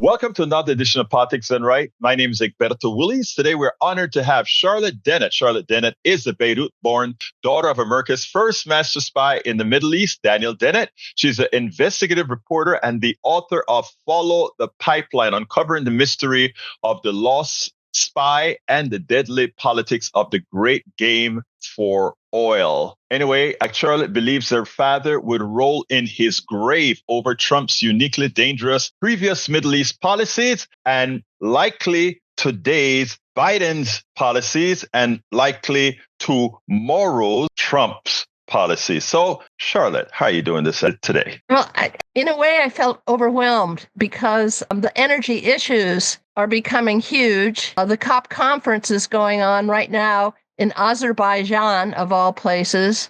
Welcome to another edition of Politics and Right. My name is Egberto Willies. Today we're honored to have Charlotte Dennett. Charlotte Dennett is the Beirut-born daughter of America's first master spy in the Middle East, Daniel Dennett. She's an investigative reporter and the author of Follow the Pipeline, uncovering the mystery of the lost spy and the deadly politics of the great game for oil. Anyway, Charlotte believes her father would roll in his grave over Trump's uniquely dangerous previous Middle East policies and likely today's Biden's policies and likely tomorrow's Trump's policies. So, Charlotte, how are you doing this today? Well, in a way, I felt overwhelmed because the energy issues are becoming huge. The COP conference is going on right now in Azerbaijan, of all places,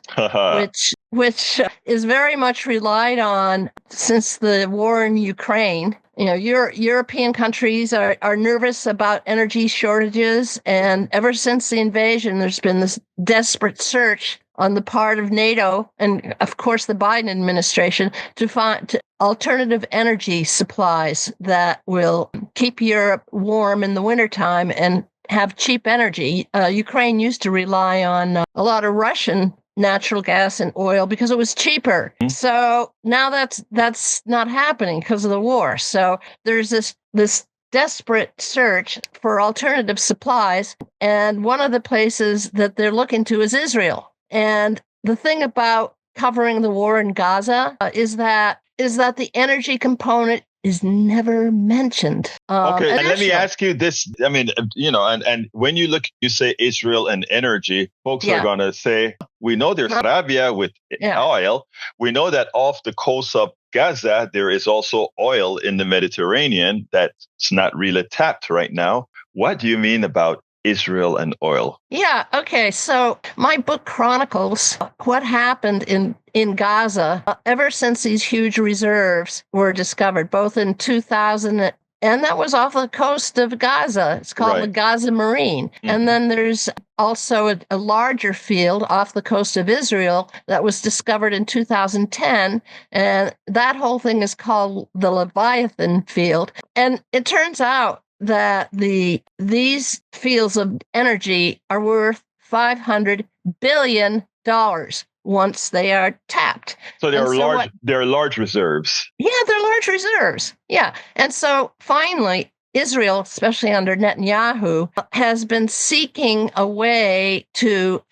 which is very much relied on since the war in Ukraine. You know, European countries are nervous about energy shortages, and ever since the invasion, there's been this desperate search on the part of NATO and, of course, the Biden administration to find alternative energy supplies that will keep Europe warm in the wintertime and have cheap energy. Ukraine used to rely on a lot of Russian natural gas and oil because it was cheaper. Mm-hmm. So now that's not happening because of the war. So there's this desperate search for alternative supplies, and one of the places that they're looking to is Israel. And the thing about covering the war in Gaza is that the energy component is never mentioned. Okay, and let me ask you this. I mean, and when you say Israel and energy, folks are going to say, we know there's Arabia with oil. We know that off the coast of Gaza, there is also oil in the Mediterranean that's not really tapped right now. What do you mean about Israel and oil? Yeah, okay. So my book chronicles what happened in Gaza ever since these huge reserves were discovered, both in 2000, and that was off the coast of Gaza. It's called the Gaza Marine. Mm-hmm. And then there's also a larger field off the coast of Israel that was discovered in 2010. And that whole thing is called the Leviathan Field. And it turns out that these fields of energy are worth $500 billion once they are tapped. So they're large reserves. Yeah, they're large reserves. Yeah. And so finally, Israel, especially under Netanyahu, has been seeking a way to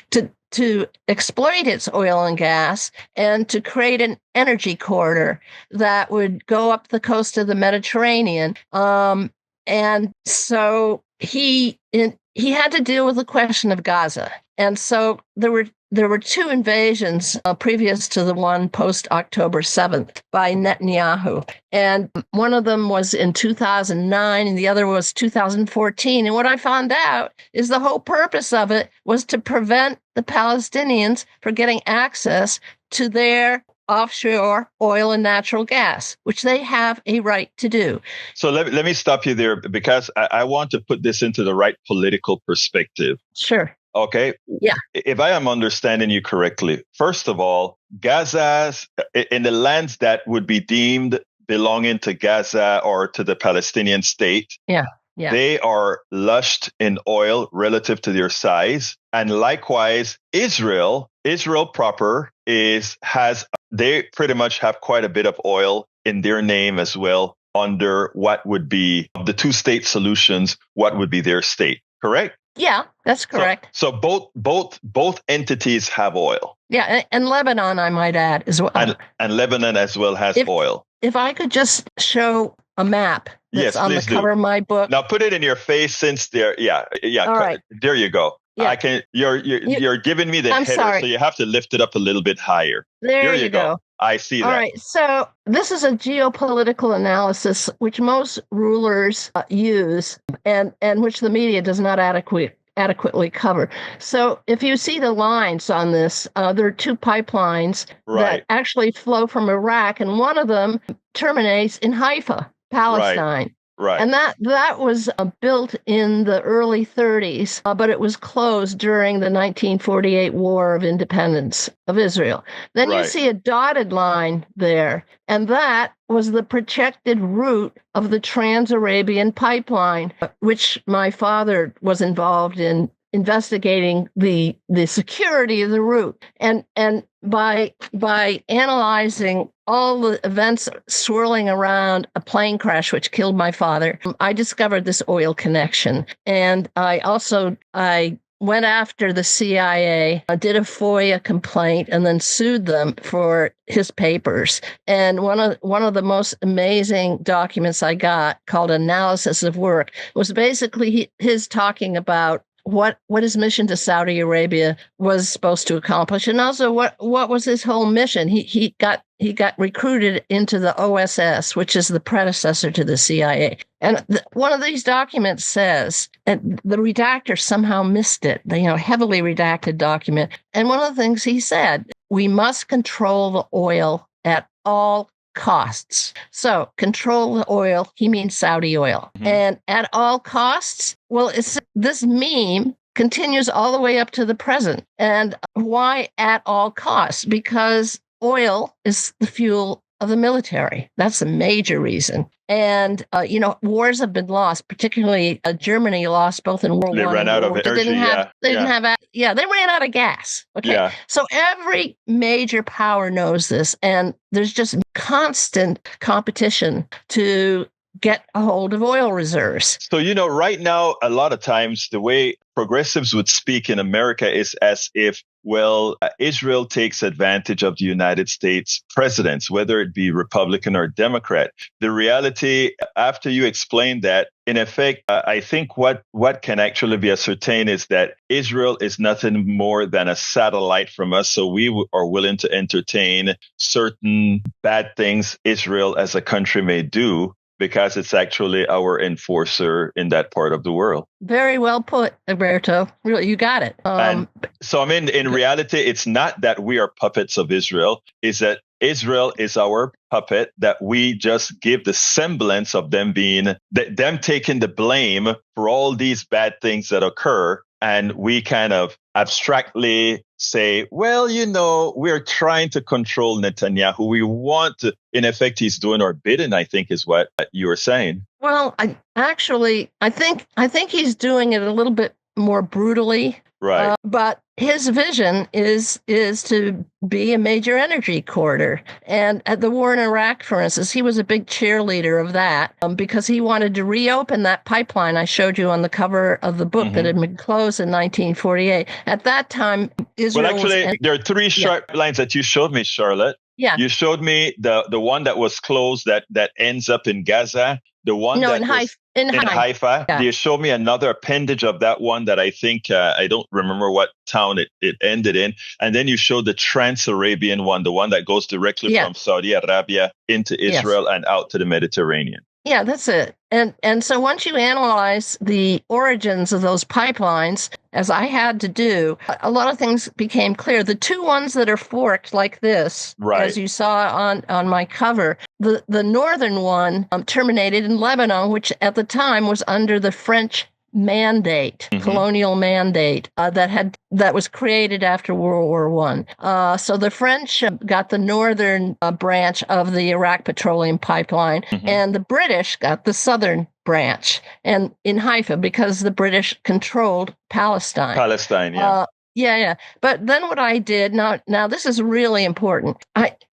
exploit its oil and gas and to create an energy corridor that would go up the coast of the Mediterranean. And so he had to deal with the question of Gaza. And so there were two invasions previous to the one post October 7th by Netanyahu. And one of them was in 2009 and the other was 2014. And what I found out is the whole purpose of it was to prevent the Palestinians from getting access to their offshore oil and natural gas, which they have a right to do. So let me stop you there because I want to put this into the right political perspective. Sure. Okay. Yeah. If I am understanding you correctly, first of all, Gaza's in the lands that would be deemed belonging to Gaza or to the Palestinian state. Yeah. They are lushed in oil relative to their size. And likewise, Israel proper they pretty much have quite a bit of oil in their name as well under what would be the two-state solutions, what would be their state, correct? Yeah, that's correct. So both entities have oil. Yeah, and Lebanon, I might add, as well. And Lebanon as well has oil. If I could just show a map that's on the cover of my book. Now put it in your face since there. Yeah. All right. There you go. Yeah. I can. You're giving me the header, sorry. So you have to lift it up a little bit higher. There you go. I see that. All right. So this is a geopolitical analysis which most rulers use, and which the media does not adequately cover. So if you see the lines on this, there are two pipelines that actually flow from Iraq, and one of them terminates in Haifa, Palestine. Right. And that was built in the early 30s, but it was closed during the 1948 War of Independence of Israel. Then you Right. see a dotted line there, and that was the protected route of the Trans-Arabian Pipeline, which my father was involved in investigating the security of the route. And by analyzing all the events swirling around a plane crash which killed my father, I discovered this oil connection. And I went after the CIA, did a FOIA complaint, and then sued them for his papers. And one of the most amazing documents I got, called Analysis of Work, was basically his talking about what his mission to Saudi Arabia was supposed to accomplish, and also what was his whole mission. He got recruited into the OSS, which is the predecessor to the CIA. And one of these documents says, and the redactor somehow missed it, heavily redacted document. And one of the things he said, we must control the oil at all costs. So control the oil, he means Saudi oil. Mm-hmm. And at all costs, well, this meme continues all the way up to the present. And why at all costs? Because oil is the fuel of the military. That's a major reason. And, wars have been lost, particularly Germany lost both in World War I. They ran out of energy. They ran out of gas. Okay. Yeah. So every major power knows this. And there's just constant competition to get a hold of oil reserves. So, right now, a lot of times the way progressives would speak in America is as if, Israel takes advantage of the United States presidents, whether it be Republican or Democrat. The reality, after you explain that, in effect, I think what can actually be ascertained is that Israel is nothing more than a satellite from us. So we are willing to entertain certain bad things Israel as a country may do, because it's actually our enforcer in that part of the world. Very well put, Egberto. Really, you got it. In reality, it's not that we are puppets of Israel. It's that Israel is our puppet, that we just give the semblance of them taking the blame for all these bad things that occur. And we kind of abstractly say, we're trying to control Netanyahu. We want to, in effect, he's doing our bidding, I think is what you were saying. Well, I think he's doing it a little bit more brutally. Right. But his vision is to be a major energy corridor. And at the war in Iraq, for instance, he was a big cheerleader of that because he wanted to reopen that pipeline I showed you on the cover of the book that had been closed in 1948. At that time, Israel there are three sharp lines that you showed me, Charlotte. Yeah. You showed me the one that was closed that ends up in Gaza. The one in Haifa. Yeah. You showed me another appendage of that one that I think, I don't remember what town it ended in. And then you showed the Trans-Arabian one, the one that goes directly from Saudi Arabia into Israel and out to the Mediterranean. Yeah, that's it. And so once you analyze the origins of those pipelines, as I had to do, a lot of things became clear. The two ones that are forked like this, as you saw on my cover, the northern one terminated in Lebanon, which at the time was under the French mandate, colonial mandate that was created after World War I. So the French got the northern branch of the Iraq petroleum pipeline, and the British got the southern branch, and in Haifa, because the British controlled Palestine. Yeah. But then what I did, now this is really important.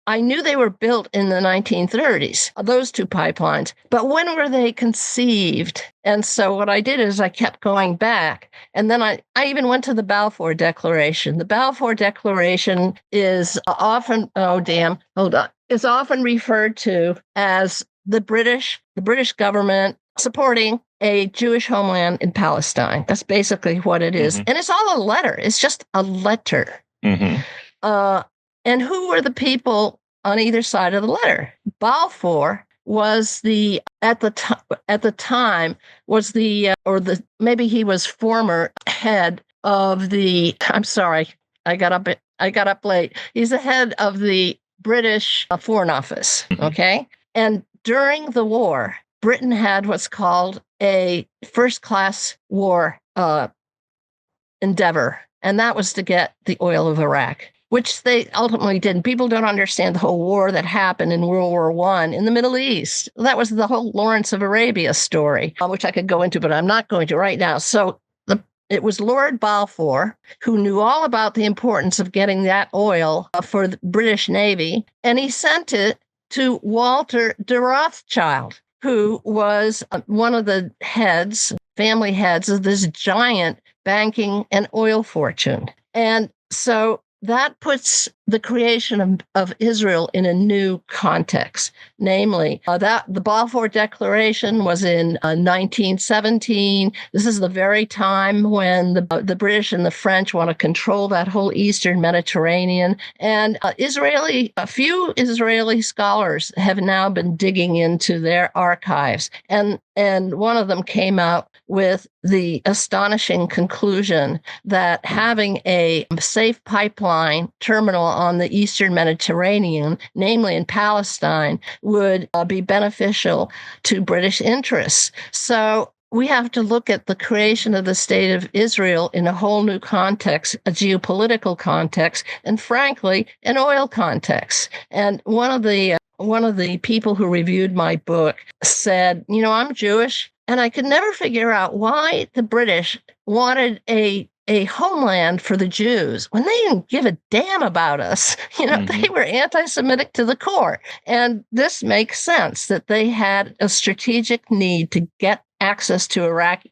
I knew they were built in the 1930s, those two pipelines, but when were they conceived? And so what I did is I kept going back, and then I even went to the Balfour Declaration. The Balfour Declaration is often, is often referred to as the British government supporting a Jewish homeland in Palestine. That's basically what it is. And it's all a letter. It's just a letter. And who were the people on either side of the letter? Balfour was at the time was maybe he was former head of the. I'm sorry, I got up late. He's the head of the British Foreign Office. Okay, and during the war, Britain had what's called a first-class war endeavor, and that was to get the oil of Iraq, which they ultimately didn't. People don't understand the whole war that happened in World War I in the Middle East. That was the whole Lawrence of Arabia story, which I could go into, but I'm not going to right now. So it was Lord Balfour who knew all about the importance of getting that oil for the British Navy, and he sent it to Walter de Rothschild, who was one of the family heads of this giant banking and oil fortune. And so that puts the creation of Israel in a new context. Namely, that the Balfour Declaration was in 1917. This is the very time when the British and the French want to control that whole Eastern Mediterranean. And a few Israeli scholars have now been digging into their archives, and one of them came out with the astonishing conclusion that having a safe pipeline terminal on the Eastern Mediterranean, namely in Palestine, would be beneficial to British interests. So we have to look at the creation of the State of Israel in a whole new context, a geopolitical context, and frankly, an oil context. And one of the people who reviewed my book said, I'm Jewish, and I could never figure out why the British wanted a homeland for the Jews when they didn't give a damn about us. They were anti-Semitic to the core. And this makes sense that they had a strategic need to get access to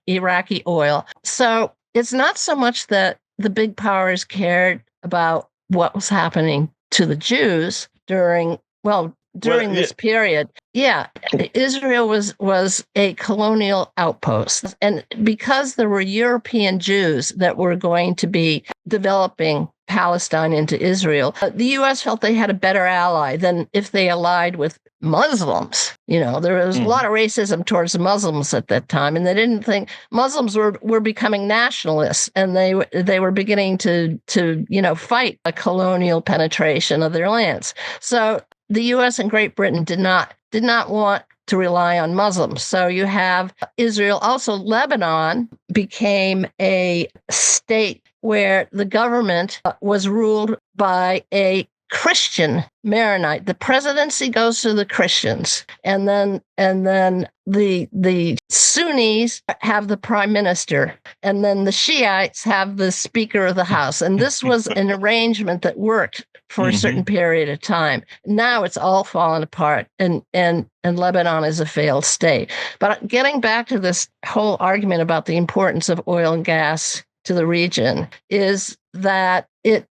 Iraqi oil. So it's not so much that the big powers cared about what was happening to the Jews during this period. Yeah, Israel was a colonial outpost. And because there were European Jews that were going to be developing Palestine into Israel, the U.S. felt they had a better ally than if they allied with Muslims. There was a lot of racism towards the Muslims at that time, and they didn't think Muslims were becoming nationalists, and they were beginning to fight a colonial penetration of their lands. So the U.S. and Great Britain did not want to rely on Muslims. So you have Israel. Also, Lebanon became a state where the government was ruled by a Christian Maronite. The presidency goes to the Christians, and then the Sunnis have the prime minister, and then the Shiites have the Speaker of the House. And this was an arrangement that worked for a certain period of time. Now it's all fallen apart, and Lebanon is a failed state. But getting back to this whole argument about the importance of oil and gas to the region is that it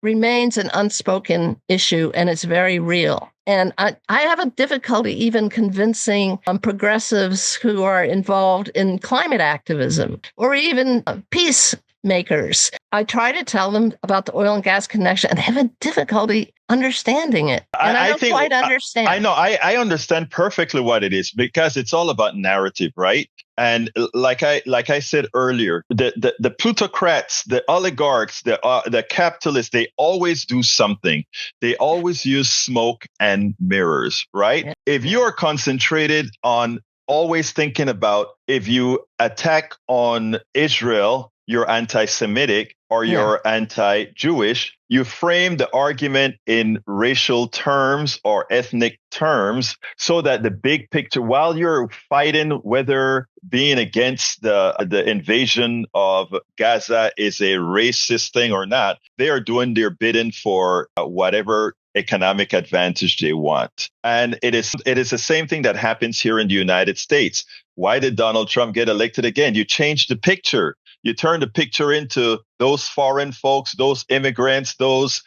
remains an unspoken issue, and it's very real. And I have a difficulty even convincing progressives who are involved in climate activism or even peacemakers. I try to tell them about the oil and gas connection, and they have a difficulty understanding it. And I don't quite understand. I know. I understand perfectly what it is, because it's all about narrative, right? And like I said earlier, the plutocrats, the oligarchs, the capitalists, they always do something. They always use smoke and mirrors, right? Yeah. If you are concentrated on always thinking about if you attack on Israel, you're anti-Semitic or you're anti-Jewish, you frame the argument in racial terms or ethnic terms so that the big picture, while you're fighting whether being against the invasion of Gaza is a racist thing or not, they are doing their bidding for whatever economic advantage they want. And it is the same thing that happens here in the United States. Why did Donald Trump get elected again? You changed the picture. You turn the picture into those foreign folks, those immigrants, those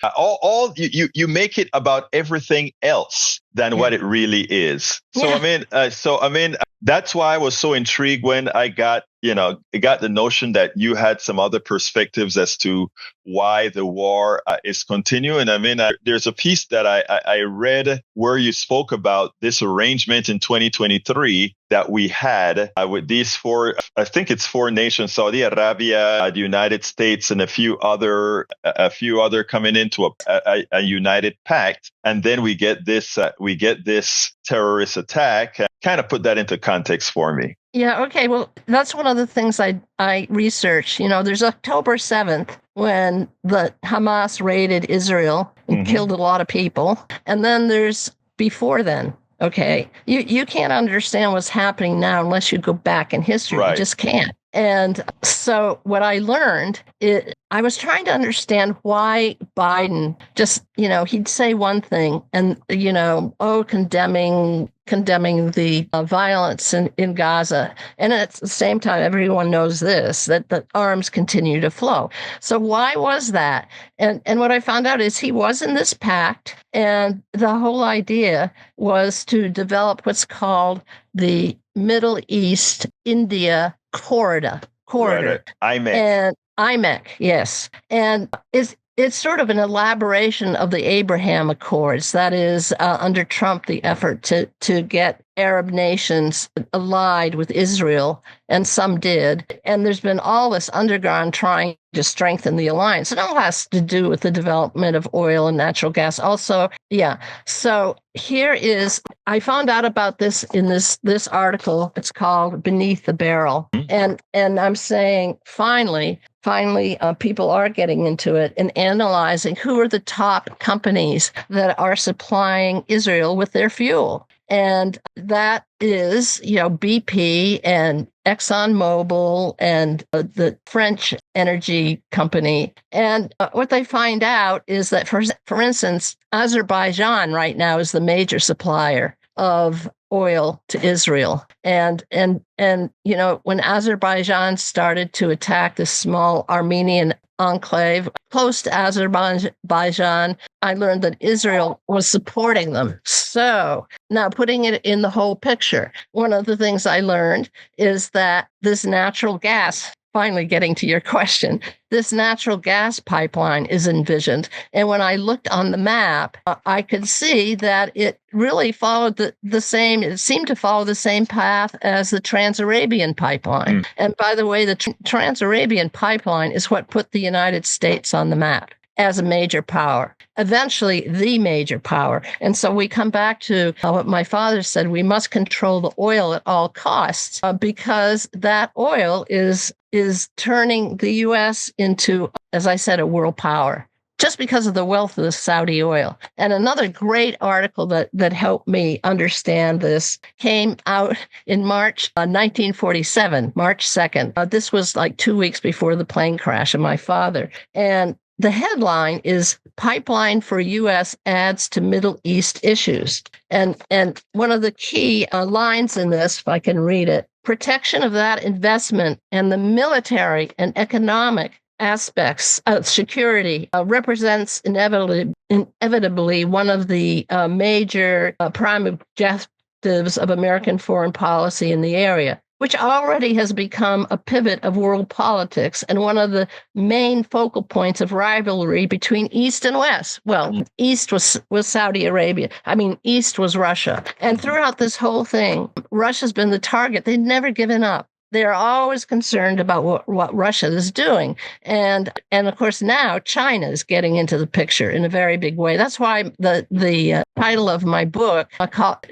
you make it about everything else than what it really is. So I mean, that's why I was so intrigued when I got the notion that you had some other perspectives as to why the war is continuing. I mean, there's a piece that I read where you spoke about this arrangement in 2023 that we had with these four nations: Saudi Arabia, the United States, States and a few other coming into a united pact, and then we get this terrorist attack. Kind of put that into context for me. Yeah, okay. Well, that's one of the things I research. There's October 7th when the Hamas raided Israel and killed a lot of people. And then there's before then. Okay. You can't understand what's happening now unless you go back in history. Right. You just can't. And so what I learned, I was trying to understand why Biden just, he'd say one thing and, condemning the violence in Gaza. And at the same time, everyone knows that the arms continue to flow. So why was that? And what I found out is he was in this pact, and the whole idea was to develop what's called the Middle East India corridor. Right. IMEC. And IMEC, yes. And it's sort of an elaboration of the Abraham Accords. That is, under Trump, the effort to get Arab nations allied with Israel, and some did. And there's been all this underground trying to strengthen the alliance. It all has to do with the development of oil and natural gas. Also, yeah. So I found out about this in this article. It's called Beneath the Barrel. And I'm saying, finally, people are getting into it and analyzing who are the top companies that are supplying Israel with their fuel. And that is, BP and ExxonMobil and the French energy company. And what they find out is that, for instance, Azerbaijan right now is the major supplier of oil to Israel. And when Azerbaijan started to attack this small Armenian enclave close to Azerbaijan, I learned that Israel was supporting them. So now, putting it in the whole picture, one of the things I learned is that this natural gas, finally getting to your question, this natural gas pipeline is envisioned. And when I looked on the map, I could see that it really followed the same, it seemed to follow the same path as the Trans-Arabian pipeline. And by the way, the Trans-Arabian pipeline is what put the United States on the map as a major power, eventually the major power. And so we come back to what my father said: we must control the oil at all costs, because that oil is turning the U.S. into, as I said, a world power, just because of the wealth of the Saudi oil. And another great article that helped me understand this came out in March 1947, March 2nd. This was like 2 weeks before the plane crash of my father. And the headline is "Pipeline for U.S. Adds to Middle East Issues." And one of the key lines in this, if I can read it: protection of that investment and the military and economic aspects of security represents inevitably one of the major prime objectives of American foreign policy in the area, which already has become a pivot of world politics and one of the main focal points of rivalry between East and West. Well, East was Saudi Arabia. East was Russia. And throughout this whole thing, Russia's been the target. They've never given up. They're always concerned about what Russia is doing. And of course, now China is getting into the picture in a very big way. That's why the title of my book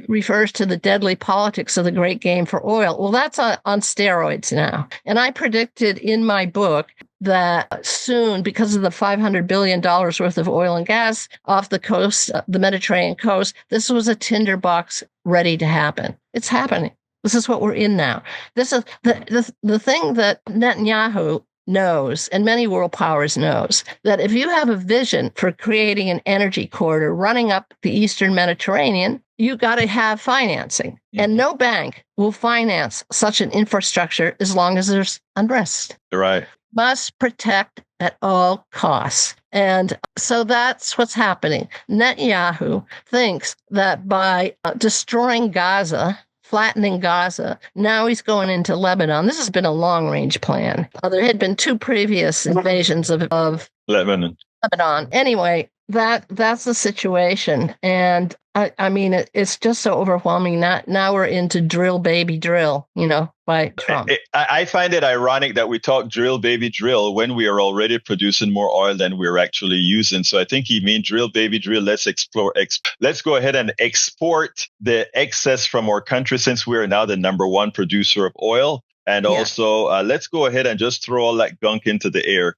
refers to the deadly politics of the great game for oil. Well, that's on steroids now. And I predicted in my book that soon, because of the $500 billion worth of oil and gas off the coast, the Mediterranean coast, this was a tinderbox ready to happen. It's happening. This is what we're in now. This is the thing that Netanyahu knows, and many world powers knows, that if you have a vision for creating an energy corridor running up the Eastern Mediterranean, you got to have financing. And no bank will finance such an infrastructure as long as there's unrest. Right. Must protect at all costs. And so that's what's happening. Netanyahu thinks that by destroying Gaza, flattening Gaza, now he's going into Lebanon. This has been a long-range plan. There had been two previous invasions of Lebanon. Anyway, that's the situation. And I mean, it's just so overwhelming. Now we're into drill, baby, drill, by Trump. I find it ironic that we talk drill, baby, drill when we are already producing more oil than we're actually using. So I think he means drill, baby, drill. Let's explore. Let's go ahead and export the excess from our country, since we are now the number one producer of oil. And also, let's go ahead and just throw all that gunk into the air.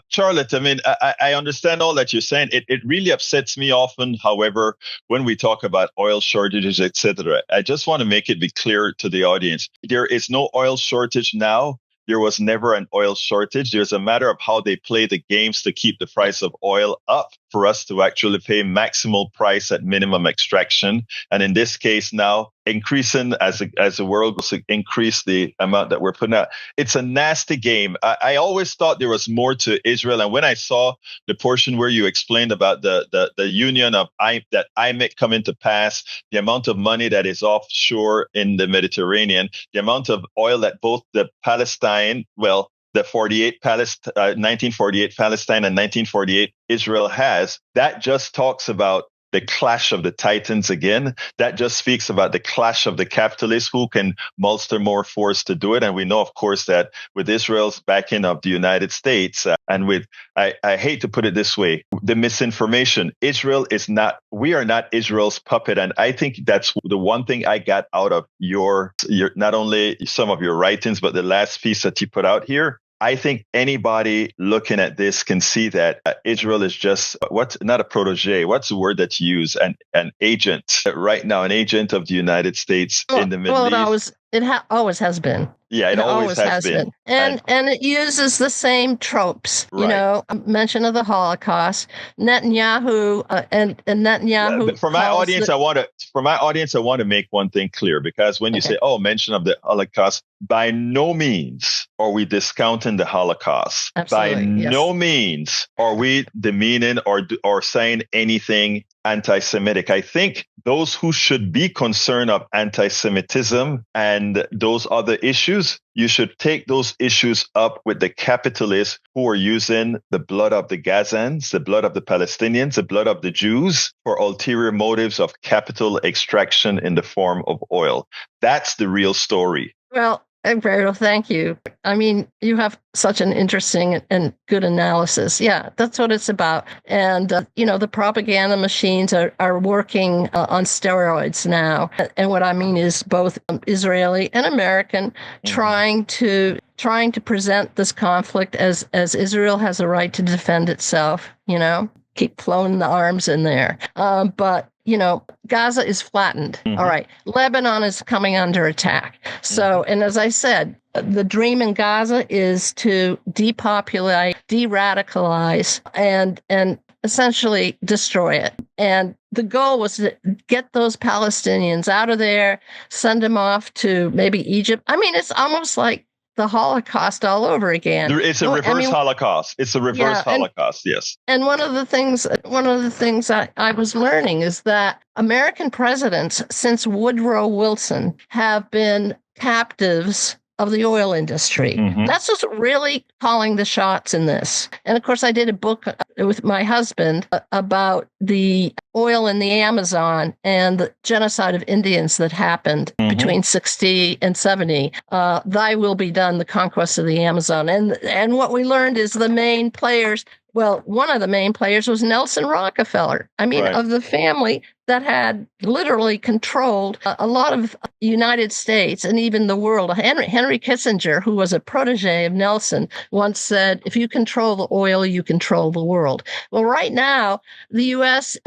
Charlotte, I mean, I understand all that you're saying. It really upsets me often, however, when we talk about oil shortages, etc. I just want to make it be clear to the audience. There is no oil shortage now. There was never an oil shortage. There's a matter of how they play the games to keep the price of oil up for us to actually pay maximal price at minimum extraction. And in this case now, increasing as the world goes to increase the amount that we're putting out. It's a nasty game. I always thought there was more to Israel. And when I saw the portion where you explained about the union of that IMEC come into pass, the amount of money that is offshore in the Mediterranean, the amount of oil that both the Palestine, the 1948 Palestine and 1948 Israel has, that just talks about the clash of the titans again. That just speaks about the clash of the capitalists who can muster more force to do it. And we know, of course, that with Israel's backing of the United States and with, I hate to put it this way, the misinformation, we are not Israel's puppet. And I think that's the one thing I got out of your not only some of your writings, but the last piece that you put out here. I think anybody looking at this can see that Israel is just not a protege. What's the word that you use? An agent right now, an agent of the United States in the Middle East. It always has been. Yeah, it always has been. And it uses the same tropes, right. Mention of the Holocaust, Netanyahu and Netanyahu. For my audience, I want to make one thing clear, because when you say, mention of the Holocaust, by no means are we discounting the Holocaust. Absolutely, by no means are we demeaning or saying anything anti-Semitic. I think those who should be concerned of anti-Semitism and those other issues, you should take those issues up with the capitalists who are using the blood of the Gazans, the blood of the Palestinians, the blood of the Jews for ulterior motives of capital extraction in the form of oil. That's the real story. Well, Egberto, thank you. I mean, you have such an interesting and good analysis. Yeah, that's what it's about. And, the propaganda machines are working on steroids now. And what I mean is both Israeli and American trying to present this conflict as Israel has a right to defend itself, keep flowing the arms in there. But Gaza is flattened. Mm-hmm. All right. Lebanon is coming under attack. So, and as I said, the dream in Gaza is to depopulate, de-radicalize, and essentially destroy it. And the goal was to get those Palestinians out of there, send them off to maybe Egypt. I mean, it's almost like the Holocaust all over again. It's a reverse Holocaust. It's a reverse Holocaust, yes. And one of the things I was learning is that American presidents since Woodrow Wilson have been captives of the oil industry. Mm-hmm. That's what's really calling the shots in this. And of course, I did a book with my husband about the oil in the Amazon and the genocide of Indians that happened between 60 and 70. Thy Will Be Done, the conquest of the Amazon. And what we learned is the main players, one of the main players was Nelson Rockefeller. I mean, of the family that had literally controlled a lot of the United States and even the world. Henry Kissinger, who was a protege of Nelson, once said, if you control the oil, you control the world. Well, right now, the U.S.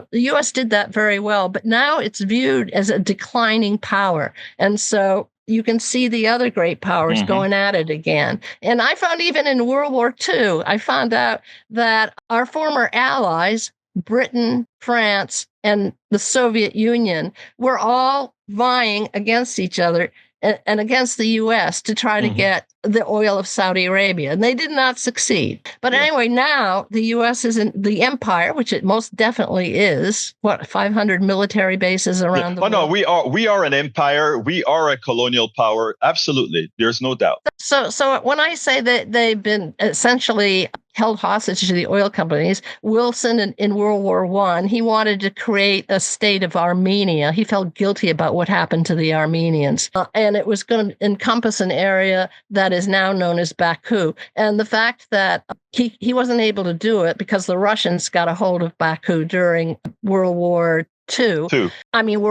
did that very well, but now it's viewed as a declining power. And so you can see the other great powers going at it again. And I found even in World War II, I found out that our former allies, Britain, France, and the Soviet Union, were all vying against each other and against the U.S. to try to get the oil of Saudi Arabia, and they did not succeed. But anyway, now the U.S. is in the empire, which it most definitely is. 500 military bases around the world. No, we are an empire. We are a colonial power. Absolutely, there's no doubt. So when I say that they've been essentially held hostage to the oil companies, Wilson in World War I, he wanted to create a state of Armenia. He felt guilty about what happened to the Armenians. And it was going to encompass an area that is now known as Baku. And the fact that he wasn't able to do it because the Russians got a hold of Baku during World War World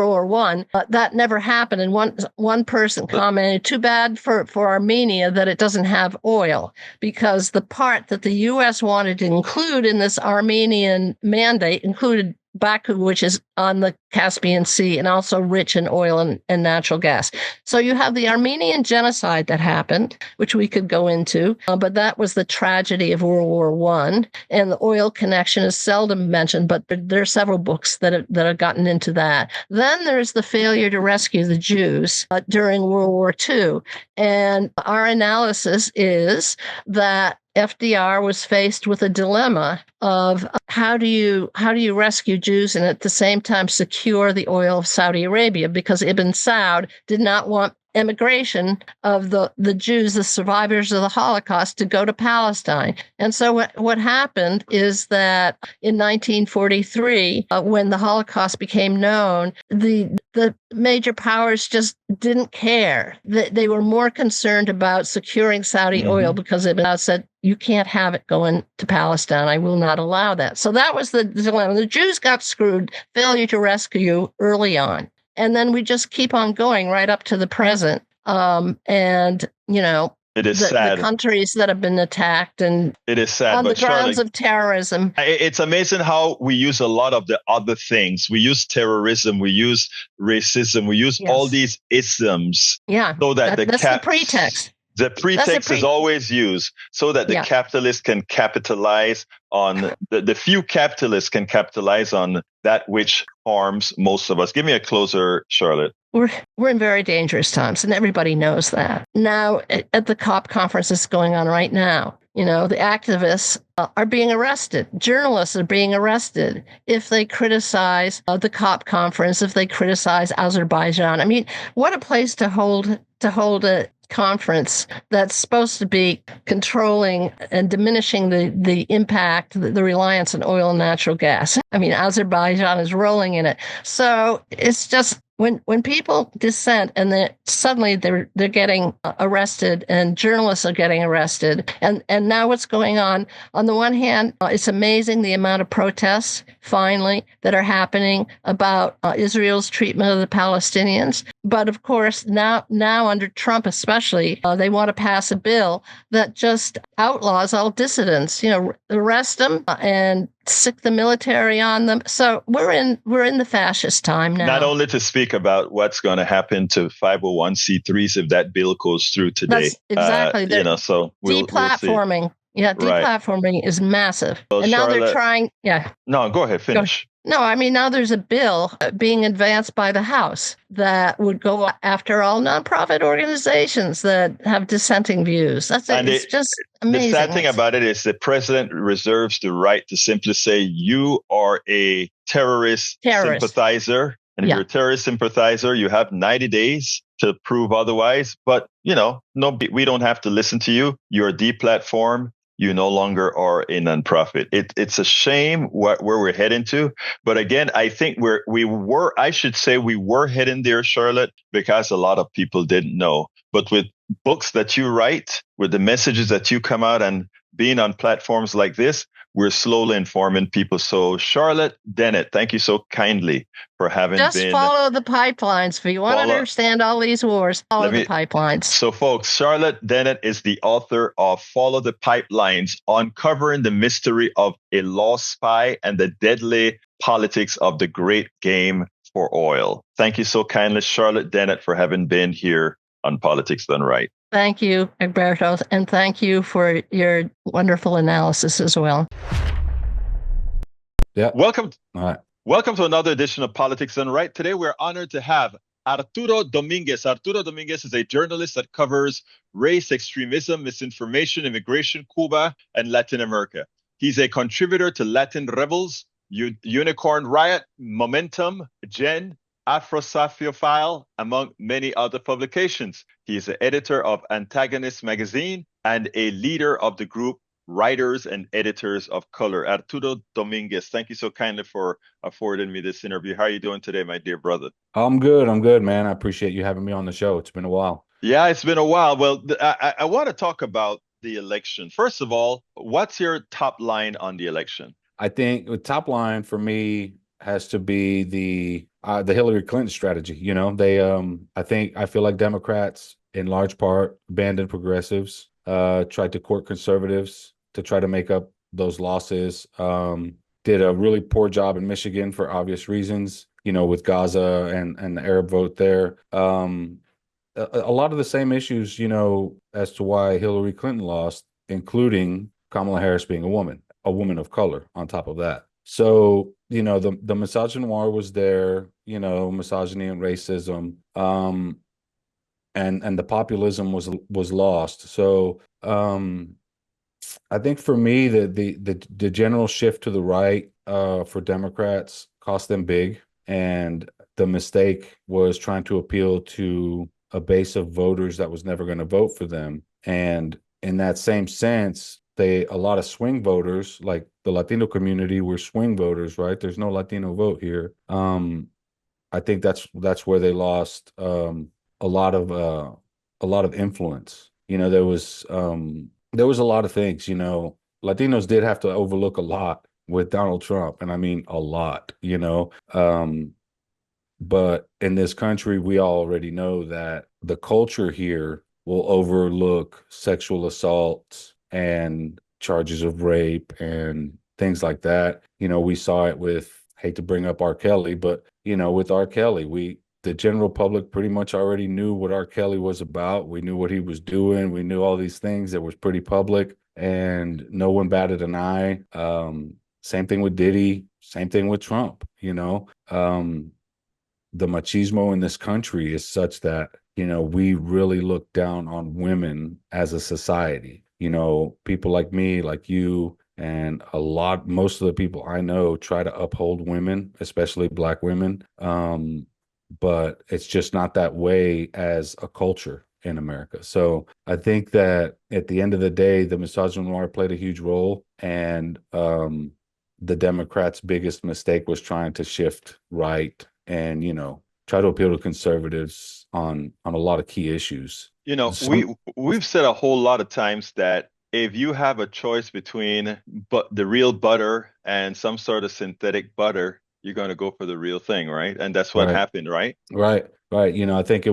War I, that never happened. And one person commented, too bad for Armenia that it doesn't have oil, because the part that the U.S. wanted to include in this Armenian mandate included Baku, which is on the Caspian Sea and also rich in oil and natural gas. So you have the Armenian genocide that happened, which we could go into, but that was the tragedy of World War I. And the oil connection is seldom mentioned, but there are several books that have gotten into that. Then there's the failure to rescue the Jews during World War II. And our analysis is that FDR was faced with a dilemma of how do you rescue Jews and at the same time secure the oil of Saudi Arabia, because Ibn Saud did not want emigration of the Jews, the survivors of the Holocaust, to go to Palestine. And so what happened is that in 1943, when the Holocaust became known, the major powers just didn't care. They were more concerned about securing Saudi oil, because Ibn Saud said, you can't have it going to Palestine. I will not allow that. So that was the dilemma. The Jews got screwed, failure to rescue early on. And then we just keep on going right up to the present. And, it is sad. The countries that have been attacked and it is sad, on the grounds of terrorism. It's amazing how we use a lot of the other things. We use terrorism, we use racism, we use all these isms. Yeah, so that's the pretext. The pretext is always used so that the capitalists can capitalize on the few capitalists can capitalize on that which harms most of us. Give me a closer, Charlotte. We're in very dangerous times, and everybody knows that. Now, at the COP conference that's going on right now, the activists are being arrested. Journalists are being arrested if they criticize the COP conference, if they criticize Azerbaijan. I mean, what a place to hold a conference that's supposed to be controlling and diminishing the impact, the reliance on oil and natural gas. I mean, Azerbaijan is rolling in it. So it's just when people dissent and then suddenly they're getting arrested, and journalists are getting arrested, and now what's going on the one hand, it's amazing the amount of protests finally that are happening about Israel's treatment of the Palestinians. But of course, now under Trump especially, they want to pass a bill that just outlaws all dissidents, arrest them and sick the military on them. So we're in the fascist time now. Not only to speak about what's going to happen to 501c3s if that bill goes through today. That's exactly. So we'll deplatforming. We'll yeah, deplatforming is massive. So and now Charlotte, they're trying. Yeah. No, go ahead. Finish. No, I mean, now there's a bill being advanced by the House that would go after all nonprofit organizations that have dissenting views. It's just amazing. The sad thing about it is the president reserves the right to simply say, you are a terrorist. Sympathizer. And if you're a terrorist sympathizer, you have 90 days to prove otherwise. But, no, we don't have to listen to you. You're deplatformed. You no longer are a nonprofit. It's a shame where we're heading to. But again, I think we were heading there, Charlotte, because a lot of people didn't know. But with books that you write, with the messages that you come out and being on platforms like this, we're slowly informing people. So Charlotte Dennett, thank you so kindly for having Just follow the pipelines. If you want to understand all these wars, follow the pipelines. So folks, Charlotte Dennett is the author of Follow the Pipelines, Uncovering the Mystery of a Lost Spy and the Deadly Politics of the Great Game for Oil. Thank you so kindly, Charlotte Dennett, for having been here on Politics Done Right. Thank you, Egberto, and thank you for your wonderful analysis as well. Yeah. Welcome. All right. Welcome to another edition of Politics Done Right. Today, we're honored to have Arturo Dominguez. Arturo Dominguez is a journalist that covers race, extremism, misinformation, immigration, Cuba, and Latin America. He's a contributor to Latin Rebels, Unicorn Riot, Momentum, Gen, Afrosafiophile, among many other publications. He is the editor of Antagonist magazine and a leader of the group Writers and Editors of Color. Arturo Dominguez, thank you so kindly for affording me this interview. How are you doing today, my dear brother? I'm good. I'm good, man. I appreciate you having me on the show. It's been a while. Yeah, it's been a while. Well, I want to talk about the election. First of all, what's your top line on the election? I think the top line for me has to be the Hillary Clinton strategy. You know, I feel like Democrats in large part abandoned progressives, tried to court conservatives to try to make up those losses. Did a really poor job in Michigan for obvious reasons, you know, with Gaza and the Arab vote there. A lot of the same issues, you know, as to why Hillary Clinton lost, including Kamala Harris being a woman of color on top of that. So, you know, the misogynoir was there, you know, misogyny and racism, and the populism was lost. So, I think for me, the general shift to the right for Democrats cost them big, and the mistake was trying to appeal to a base of voters that was never going to vote for them. And in that same sense, a lot of swing voters, like the Latino community, were swing voters, right? There's no Latino vote here. I think that's where they lost a lot of influence. You know, there was a lot of things. You know, Latinos did have to overlook a lot with Donald Trump, and I mean a lot. You know, but in this country, we already know that the culture here will overlook sexual assaults and charges of rape and things like that. You know, we saw it with, hate to bring up R. Kelly, but, you know, with R. Kelly, the general public pretty much already knew what R. Kelly was about. We knew what he was doing. We knew all these things that was pretty public, and no one batted an eye. Same thing with Diddy, same thing with Trump, you know. The machismo in this country is such that, you know, we really look down on women as a society. You know, people like me, like you, and most of the people I know try to uphold women, especially Black women. But it's just not that way as a culture in America. So I think that at the end of the day, the misogynoir played a huge role, and the Democrats' biggest mistake was trying to shift right and, you know, try to appeal to conservatives on a lot of key issues. You know, we've said a whole lot of times that if you have a choice between the real butter and some sort of synthetic butter, you're going to go for the real thing, right? And that's what happened, right? Right. You know, I think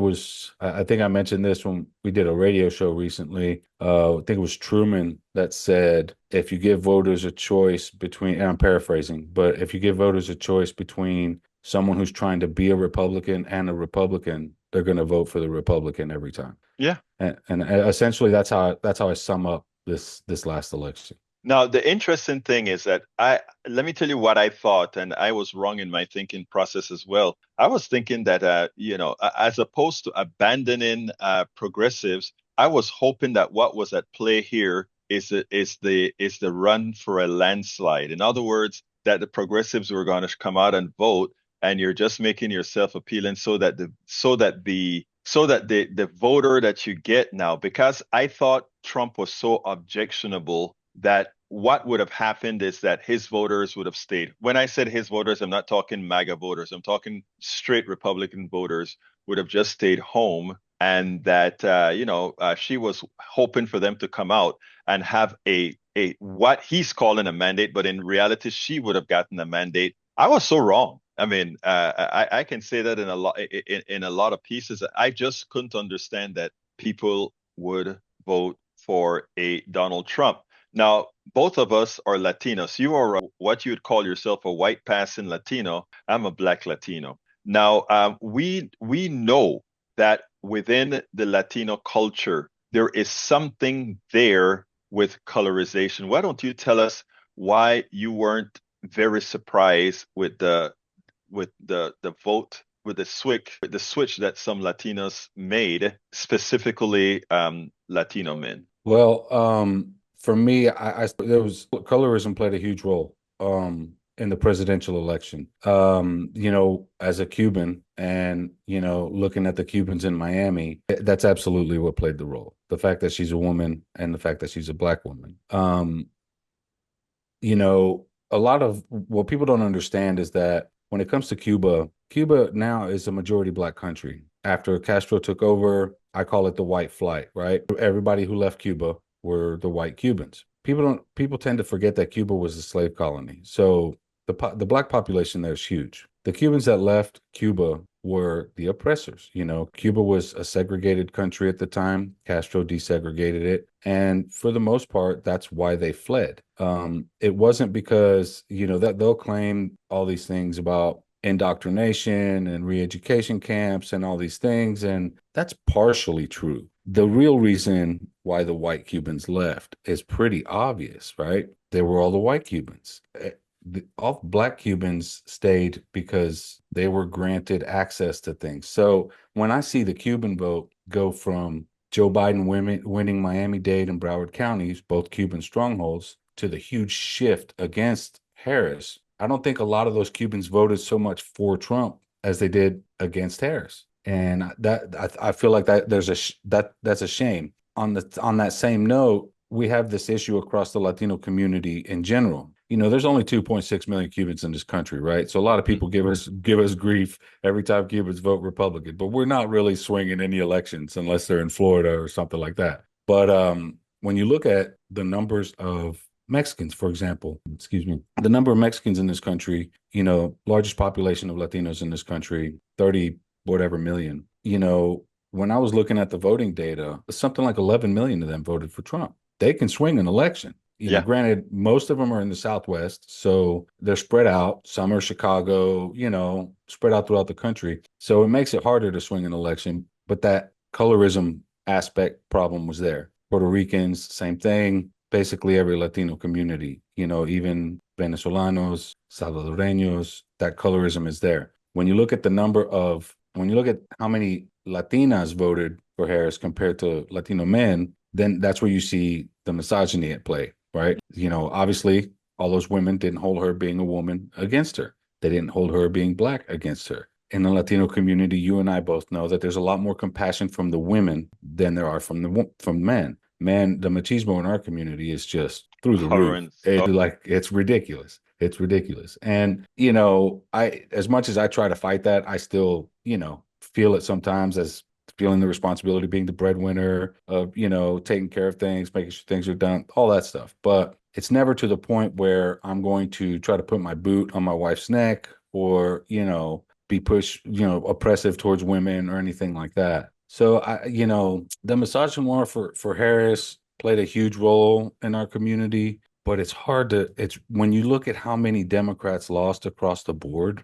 I mentioned this when we did a radio show recently. I think it was Truman that said, if you give voters a choice between, and I'm paraphrasing, but if you give voters a choice between someone who's trying to be a Republican and a Republican, they're going to vote for the Republican every time. Yeah. And essentially that's how I sum up this last election. Now, the interesting thing is that let me tell you what I thought, and I was wrong in my thinking process as well. I was thinking that, you know, as opposed to abandoning progressives, I was hoping that what was at play here is the run for a landslide. In other words, that the progressives were going to come out and vote, and you're just making yourself appealing so that the voter that you get now, because I thought Trump was so objectionable that what would have happened is that his voters would have stayed. When I said his voters, I'm not talking MAGA voters. I'm talking straight Republican voters would have just stayed home, and that she was hoping for them to come out and have a what he's calling a mandate, but in reality, she would have gotten a mandate. I was so wrong. I mean, I can say that in a lot of pieces. I just couldn't understand that people would vote for a Donald Trump. Now, both of us are Latinos. You are what you would call yourself a white passing Latino. I'm a Black Latino. Now, we know that within the Latino culture, there is something there with colorization. Why don't you tell us why you weren't very surprised with the vote with the switch that some Latinos made, specifically Latino men? Well, for me, there was colorism played a huge role in the presidential election. As a Cuban and, looking at the Cubans in Miami, that's absolutely what played the role. The fact that she's a woman and the fact that she's a black woman. A lot of what people don't understand is that when it comes to Cuba, Cuba now is a majority black country. After Castro took over, I call it the white flight, right? Everybody who left Cuba were the white Cubans. People tend to forget that Cuba was a slave colony. So the black population there is huge. The Cubans that left Cuba were the oppressors. Cuba was a segregated country at the time. Castro desegregated it. And for the most part, that's why they fled. It wasn't because, that they'll claim all these things about indoctrination and re-education camps and all these things. And that's partially true. The real reason why the white Cubans left is pretty obvious, right? They were all the white Cubans. All black Cubans stayed because they were granted access to things. So when I see the Cuban vote go from Joe Biden winning Miami-Dade and Broward counties, both Cuban strongholds, to the huge shift against Harris, I don't think a lot of those Cubans voted so much for Trump as they did against Harris. And I feel like that's a shame. On that same note, we have this issue across the Latino community in general. There's only 2.6 million Cubans in this country, right? So a lot of people give us grief every time Cubans vote Republican, but we're not really swinging any elections unless they're in Florida or something like that. But when you look at the numbers of Mexicans, for example, the number of Mexicans in this country, largest population of Latinos in this country, 30 whatever million. When I was looking at the voting data, something like 11 million of them voted for Trump. They can swing an election. Granted, most of them are in the Southwest, so they're spread out. Some are Chicago, spread out throughout the country. So it makes it harder to swing an election, but that colorism aspect problem was there. Puerto Ricans, same thing. Basically every Latino community, even Venezolanos, Salvadoreños, that colorism is there. When you look at how many Latinas voted for Harris compared to Latino men, then that's where you see the misogyny at play. Right. Obviously, all those women didn't hold her being a woman against her. They didn't hold her being black against her. In the Latino community, you and I both know that there's a lot more compassion from the women than there are from men. Man, the machismo in our community is just through the roof. It's ridiculous. It's ridiculous. And, as much as I try to fight that, I still, feel it sometimes as feeling the responsibility, being the breadwinner of, taking care of things, making sure things are done, all that stuff. But it's never to the point where I'm going to try to put my boot on my wife's neck or, be pushed, oppressive towards women or anything like that. So, the misogyny for Harris played a huge role in our community. But it's when you look at how many Democrats lost across the board,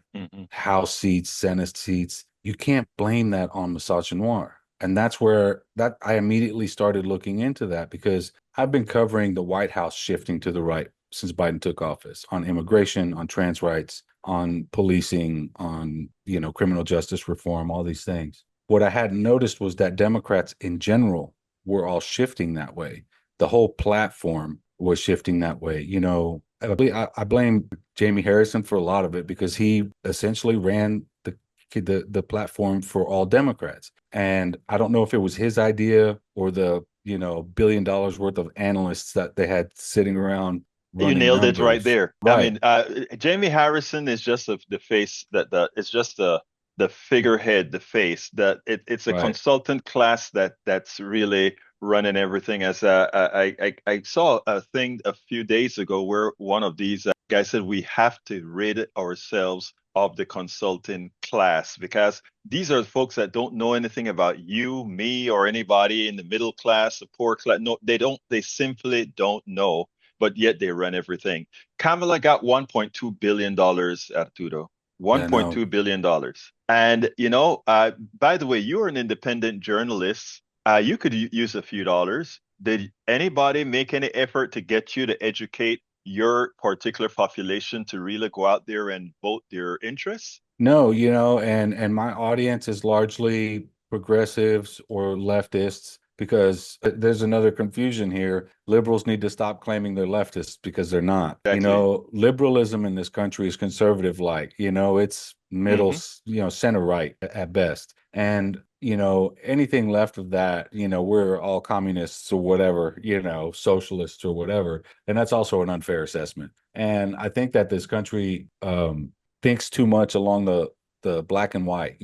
House seats, Senate seats, you can't blame that on misogyny. And that's where I immediately started looking into that because I've been covering the White House shifting to the right since Biden took office on immigration, on trans rights, on policing, on, criminal justice reform, all these things. What I hadn't noticed was that Democrats in general were all shifting that way. The whole platform was shifting that way. I blame Jamie Harrison for a lot of it because he essentially ran the platform for all Democrats. And I don't know if it was his idea or the, $1 billion worth of analysts that they had sitting around. You nailed numbers. it right there. Right. I mean, Jamie Harrison is just the face it's just the figurehead, the face that it's a Right. consultant class that's really running everything. As I saw a thing a few days ago where one of these guys said we have to rid ourselves of the consulting class because these are the folks that don't know anything about you, me, or anybody in the middle class, the poor class. No, they don't. They simply don't know. But yet they run everything. Kamala got $1.2 billion, Arturo. $1.2 billion. And, by the way, you're an independent journalist. You could use a few dollars. Did anybody make any effort to get you to educate your particular population to really go out there and vote their interests? No, and my audience is largely progressives or leftists because there's another confusion here. Liberals need to stop claiming they're leftists because they're not. Exactly. Liberalism in this country is conservative like, it's middle, Hmm. center right at best. And anything left of that, we're all communists or whatever, socialists or whatever. And that's also an unfair assessment. And I think that this country thinks too much along the black and white,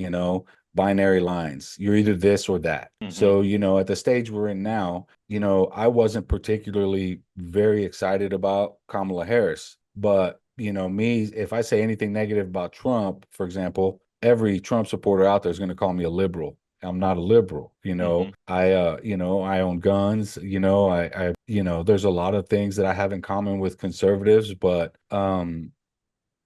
binary lines. You're either this or that. Hmm. So, at the stage we're in now, I wasn't particularly very excited about Kamala Harris, but me, if I say anything negative about Trump, for example, every Trump supporter out there is going to call me a liberal. I'm not a liberal, Hmm. I own guns, there's a lot of things that I have in common with conservatives, but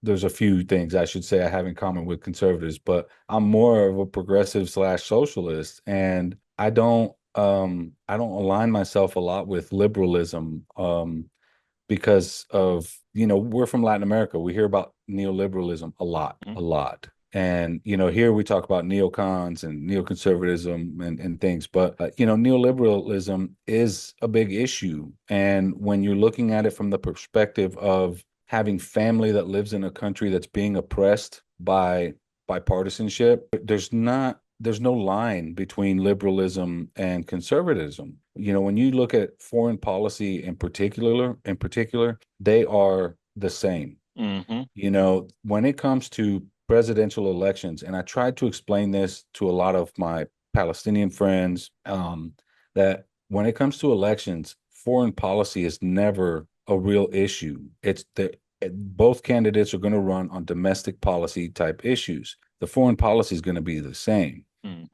there's a few things I should say I have in common with conservatives, but I'm more of a progressive slash socialist, and I don't align myself a lot with liberalism because of we're from Latin America. We hear about neoliberalism a lot, a lot. And here we talk about neocons and neoconservatism and things, but neoliberalism is a big issue. And when you're looking at it from the perspective of having family that lives in a country that's being oppressed by partisanship, there's no line between liberalism and conservatism. When you look at foreign policy in particular, they are the same. Hmm. When it comes to presidential elections, and I tried to explain this to a lot of my Palestinian friends, that when it comes to elections, foreign policy is never a real issue. It's the both candidates are going to run on domestic policy type issues. The foreign policy is going to be the same. Hmm.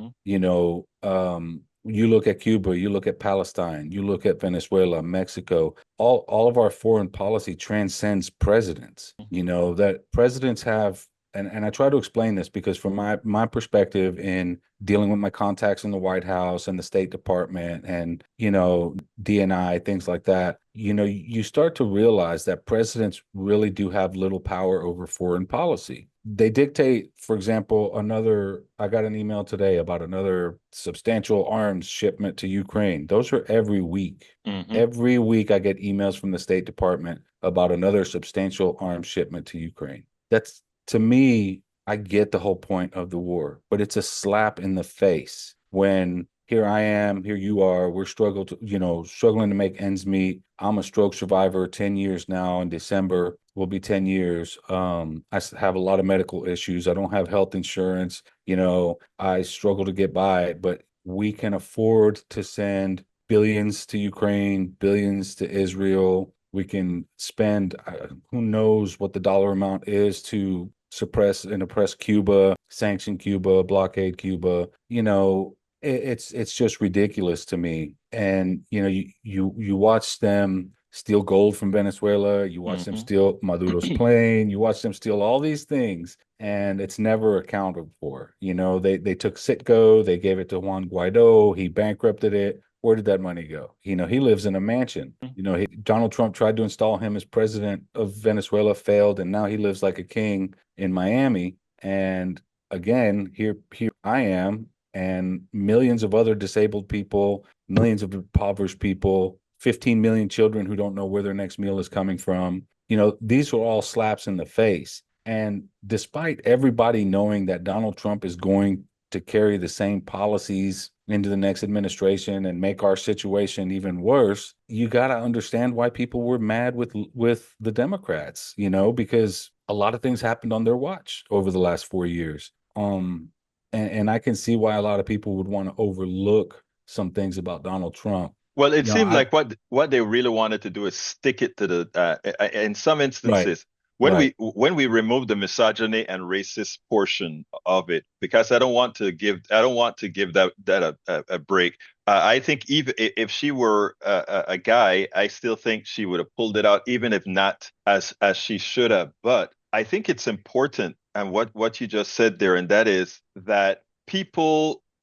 You look at Cuba, you look at Palestine, you look at Venezuela, Mexico, all of our foreign policy transcends presidents. That presidents have, and I try to explain this because from my perspective in dealing with my contacts in the White House and the State Department and DNI, things like that, you start to realize that presidents really do have little power over foreign policy. They dictate, for example, I got an email today about another substantial arms shipment to Ukraine. Those are every week. Hmm. Every week I get emails from the State Department about another substantial arms shipment to Ukraine. That's, to me, I get the whole point of the war, but it's a slap in the face when here I am, here you are, we're struggling to make ends meet. I'm a stroke survivor, 10 years now. In December will be 10 years. I have a lot of medical issues. I don't have health insurance. I struggle to get by, but we can afford to send billions to Ukraine, billions to Israel. We can spend who knows what the dollar amount is to suppress and oppress Cuba, sanction Cuba, blockade Cuba. It's just ridiculous to me. And you watch them steal gold from Venezuela, you watch them Hmm. steal Maduro's plane, you watch them steal all these things, and it's never accounted for. They took Citgo, they gave it to Juan Guaido, he bankrupted it. Where did that money go? He lives in a mansion. Donald Trump tried to install him as president of Venezuela, failed, and now he lives like a king in Miami. And again, here I am, and millions of other disabled people, millions of impoverished people, 15 million children who don't know where their next meal is coming from. These are all slaps in the face. And despite everybody knowing that Donald Trump is going to carry the same policies into the next administration and make our situation even worse, you got to understand why people were mad with the Democrats, because a lot of things happened on their watch over the last 4 years. And I can see why a lot of people would want to overlook some things about Donald Trump. Well, it You know, seemed I like what they really wanted to do is stick it to the. In some right, instances, right. when we remove the misogyny and racist portion of it, because I don't want to give that a break. I think even if she were a guy, I still think she would have pulled it out, even if not as she should have. But I think it's important, and what you just said there, and that is that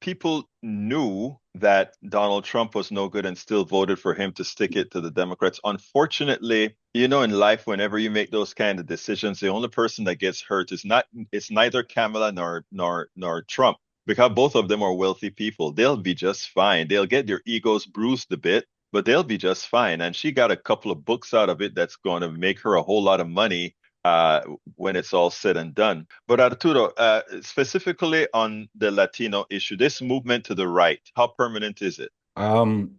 people knew that Donald Trump was no good and still voted for him to stick it to the Democrats. Unfortunately, in life, whenever you make those kind of decisions, the only person that gets hurt is not it's neither Kamala nor Trump, because both of them are wealthy people. They'll be just fine. They'll get their egos bruised a bit, but they'll be just fine. And she got a couple of books out of it that's going to make her a whole lot of money uh, when it's all said and done. But Arturo, specifically on the Latino issue, this movement to the right, how permanent is it? Um,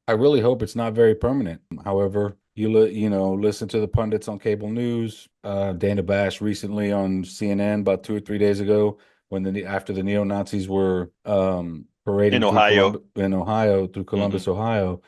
I really hope it's not very permanent. However, listen to the pundits on cable news. Dana Bash recently on CNN about 2 or 3 days ago, after the neo Nazis were In parading through Ohio. Columbus, Hmm. Ohio.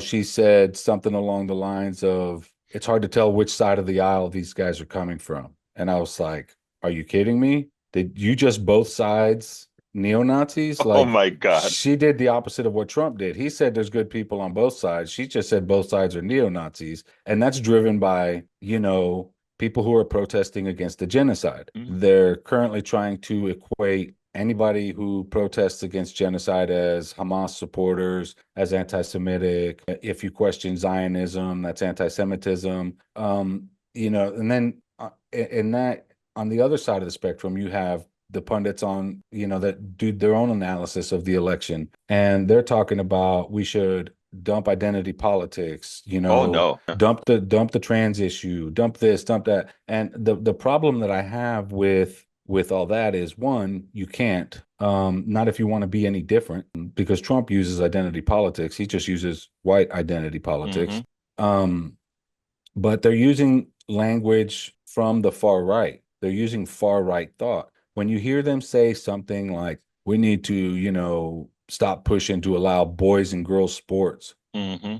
She said something along the lines of, "It's hard to tell which side of the aisle these guys are coming from." And I was like, "Are you kidding me? Did you just both sides neo-Nazis?" Oh Like, my God. she did the opposite of what Trump did. He said there's good people on both sides. She just said both sides are neo-Nazis. And that's driven by, people who are protesting against the genocide. Mhm. They're currently trying to equate anybody who protests against genocide as Hamas supporters, as anti-Semitic. If you question Zionism, that's anti-Semitism. And then in that, on the other side of the spectrum, you have the pundits on, that do their own analysis of the election. And they're talking about we should dump identity politics, Oh no. dump the trans issue, dump this, dump that. And the problem that I have with all that is, one, you can't, not if you want to be any different, because Trump uses identity politics. He just uses white identity politics. Hmm. Um, but they're using language from the far right. They're using far right thought. When you hear them say something like, we need to, stop pushing to allow boys and girls sports, Hmm.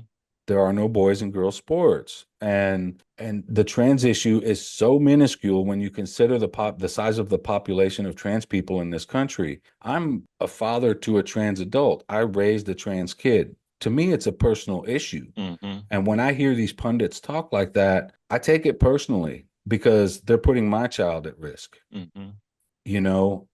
there are no boys and girls sports. And the trans issue is so minuscule when you consider the size of the population of trans people in this country. I'm a father to a trans adult. I raised a trans kid. To me, it's a personal issue. Hmm. And when I hear these pundits talk like that, I take it personally because they're putting my child at risk. Hmm. You know,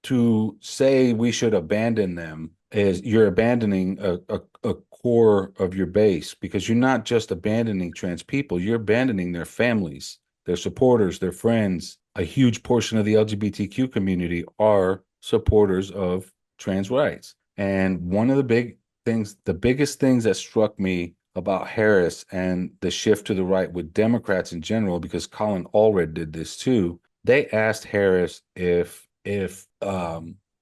to say we should abandon them is you're abandoning a core of your base, because you're not just abandoning trans people, you're abandoning their families, their supporters, their friends. A huge portion of the LGBTQ community are supporters of trans rights. And one of the biggest things that struck me about Harris and the shift to the right with Democrats in general, because Colin Allred did this too. They asked Harris if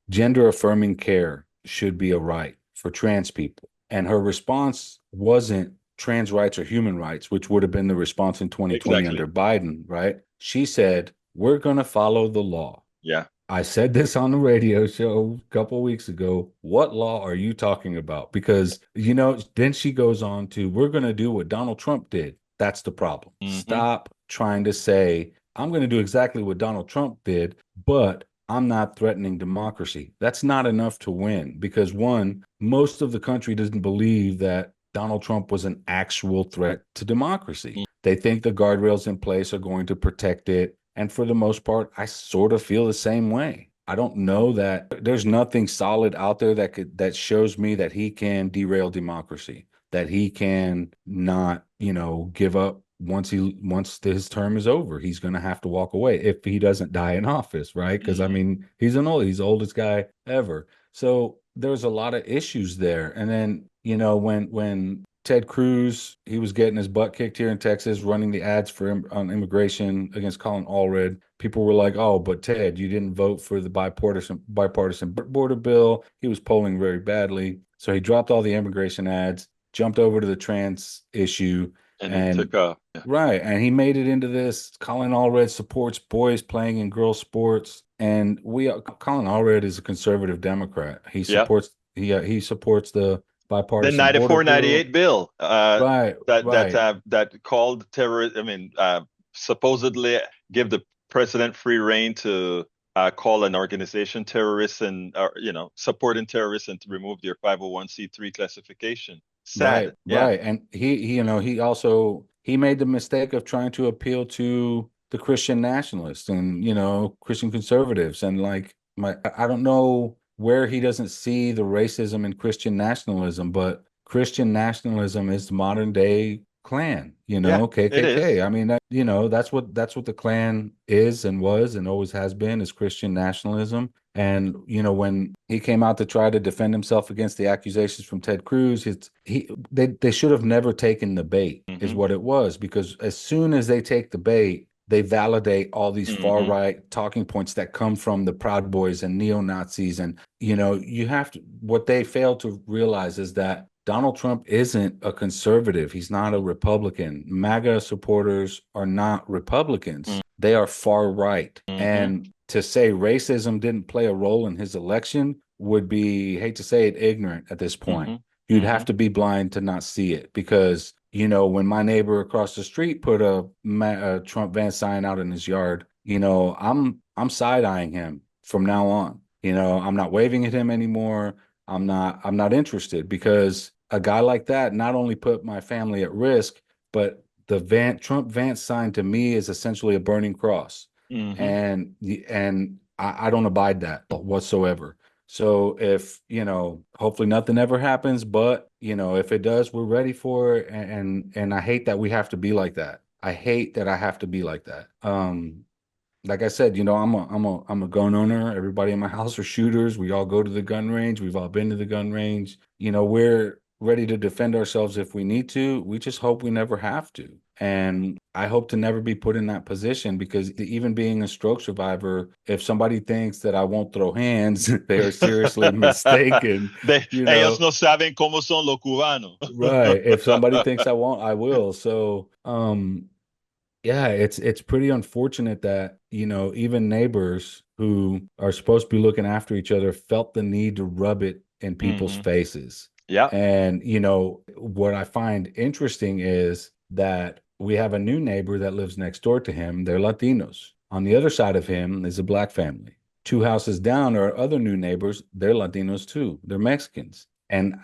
gender affirming care should be a right for trans people, and her response wasn't trans rights or human rights, which would have been the response in 2020 Exactly. under Biden, right? She said, "We're going to follow the law." Yeah. I said this on the radio show a couple of weeks ago. What law are you talking about? Because, then she goes on to, "We're going to do what Donald Trump did." That's the problem. Hmm. Stop trying to say, "I'm going to do exactly what Donald Trump did, but I'm not threatening democracy." That's not enough to win, because, one, most of the country doesn't believe that Donald Trump was an actual threat to democracy. They think the guardrails in place are going to protect it. And for the most part, I sort of feel the same way. I don't know that there's nothing solid out there that shows me that he can derail democracy, that he can not, give up once his term is over. He's going to have to walk away if he doesn't die in office, right? Because I Hmm. mean, he's the oldest guy ever. So there's a lot of issues there. And then, when Ted Cruz, he was getting his butt kicked here in Texas, running the ads on immigration against Colin Allred. People were like, "Oh, but Ted, you didn't vote for the bipartisan border bill." He was polling very badly, so he dropped all the immigration ads, jumped over to the trans issue, And it and took off. Yeah. right, and he made it into this. Colin Allred supports boys playing in girls' sports, and Colin Allred is a conservative Democrat. Yeah. He supports the The bipartisan border 94, bill. 98 bill Right, right, that called terrorist, I mean, supposedly give the president free reign to call an organization terrorist and, supporting terrorists, and to remove their 501(c)(3) classification. right, Sad. Yeah. right. And he made the mistake of trying to appeal to the Christian nationalists and Christian conservatives, and like I don't know where he doesn't see the racism in Christian nationalism, but Christian nationalism is the modern day Klan, Yeah, it KKK. is. I mean, that's what the Klan is and was and always has been, is Christian nationalism. And when he came out to try to defend himself against the accusations from Ted Cruz, they should have never taken the bait, is Mm-hmm. what it was, because as soon as they take the bait, they validate all these far Mm-hmm. right talking points that come from the Proud Boys and neo Nazis. And, you have to, what they fail to realize is that Donald Trump isn't a conservative. He's not a Republican. MAGA supporters are not Republicans. They are far right. Mm-hmm. And to say racism didn't play a role in his election would be, hate to say it, ignorant at this point. Mm-hmm. You'd Mm-hmm. have to be blind to not see it, because when my neighbor across the street put a Trump van sign out in his yard, I'm side eyeing him from now on. I'm not waving at him anymore. I'm not interested, because a guy like that not only put my family at risk, but the Trump Vance sign to me is essentially a burning cross, Mm-hmm. and I don't abide that whatsoever. So if hopefully nothing ever happens, but if it does, we're ready for it. And I hate that we have to be like that. I hate that I have to be like that. Like I said, I'm a gun owner. Everybody in my house are shooters. We all go to the gun range. We've all been to the gun range. We're ready to defend ourselves if we need to. We just hope we never have to. And I hope to never be put in that position, because even being a stroke survivor, if somebody thinks that I won't throw hands, they are seriously mistaken. Ellos no saben cómo son los cubanos. Right. If somebody thinks I won't, I will. So, yeah, it's pretty unfortunate that, even neighbors who are supposed to be looking after each other felt the need to rub it in people's Mm-hmm. faces. Yeah. And, what I find interesting is that we have a new neighbor that lives next door to him. They're Latinos. On the other side of him is a black family. Two houses down are other new neighbors. They're Latinos too. They're Mexicans. And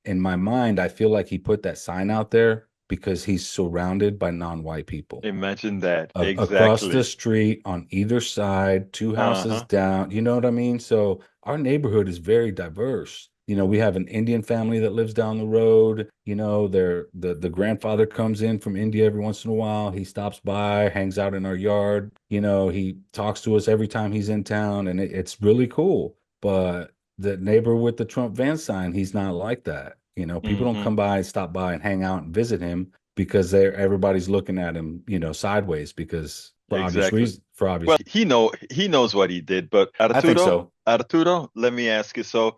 in my mind, I feel like he put that sign out there because he's surrounded by non-white people. Imagine that. Across the Exactly. street, on either side, two houses Uh-huh. down. You know what I mean? So our neighborhood is very diverse. We have an Indian family that lives down the road. The grandfather comes in from India every once in a while. He stops by, hangs out in our yard. He talks to us every time he's in town, and it's really cool. But the neighbor with the Trump van sign, he's not like that. People don't Mm-hmm. come by, stop by, and hang out and visit him, because everybody's looking at him, sideways, because for obvious Exactly. reasons. For obvious, Well, he knows what he did, but I think Arturo, so. Arturo, let me ask you. So,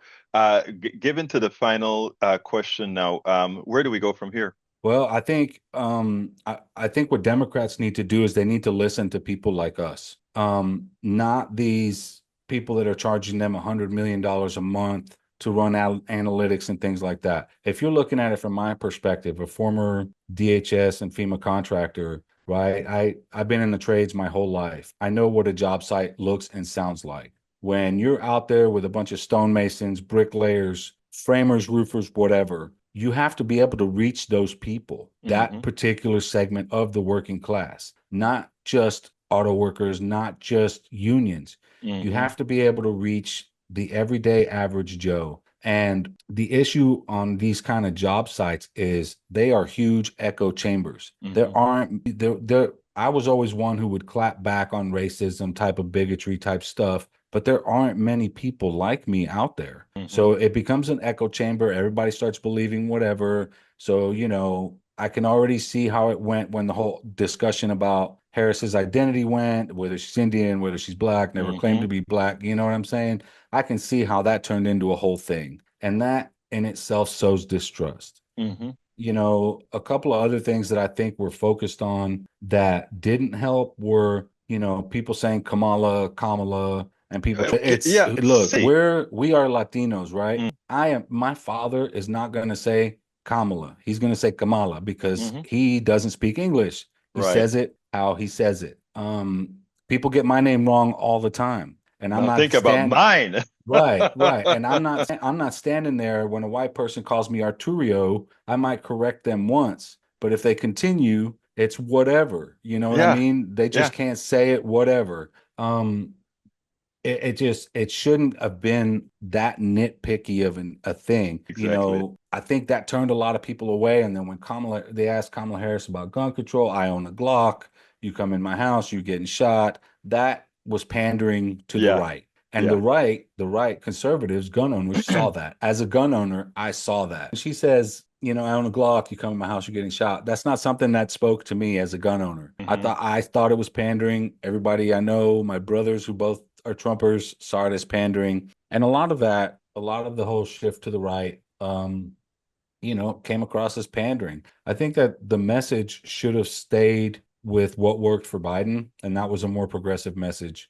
given to the final question now, where do we go from here? Well, I think what Democrats need to do is they need to listen to people like us, not these people that are charging them $100 million a month to run analytics and things like that. If you're looking at it from my perspective, a former DHS and FEMA contractor, right? I've been in the trades my whole life. I know what a job site looks and sounds like. When you're out there with a bunch of stonemasons, bricklayers, framers, roofers, whatever, you have to be able to reach those people, Mm-hmm. that particular segment of the working class, not just auto workers, not just unions. You Mm-hmm. have to be able to reach the everyday average Joe. And the issue on these kind of job sites is they are huge echo chambers. Mm-hmm. There aren't there. I was always one who would clap back on racism, type of bigotry type stuff, but there aren't many people like me out there. Mm-hmm. So it becomes an echo chamber. Everybody starts believing whatever. So, I can already see how it went when the whole discussion about Harris's identity went, whether she's Indian, whether she's black, never claimed Mm-hmm. to be black. You know what I'm saying? I can see how that turned into a whole thing. And that in itself sows distrust. Mm-hmm. A couple of other things that I think were focused on that didn't help were, people saying Kamala, and people. Yeah. Look, See. we are Latinos, right? Mm-hmm. My father is not going to say Kamala. He's going to say Kamala because Mm-hmm. he doesn't speak English. He Right. says it how he says it. People get my name wrong all the time, and I'm Now not think about mine. right, right. And I'm not standing there when a white person calls me Arturio. I might correct them once, but if they continue, it's whatever. You know what I Yeah. mean? They Yeah. just can't say it, whatever. Um, it shouldn't have been that nitpicky of a thing. Exactly. I think that turned a lot of people away. And then when they asked Kamala Harris about gun control, I own a Glock. You come in my house, you're getting shot. That was pandering to the Yeah. right. And Yeah. the right conservatives, gun owners saw that. As a gun owner, I saw that. She says, I own a Glock, you come in my house, you're getting shot. That's not something that spoke to me as a gun owner. Hmm. I thought it was pandering. Everybody I know, my brothers who both are Trumpers, saw it as pandering. And a lot of the whole shift to the right, came across as pandering. I think that the message should have stayed with what worked for Biden, and that was a more progressive message.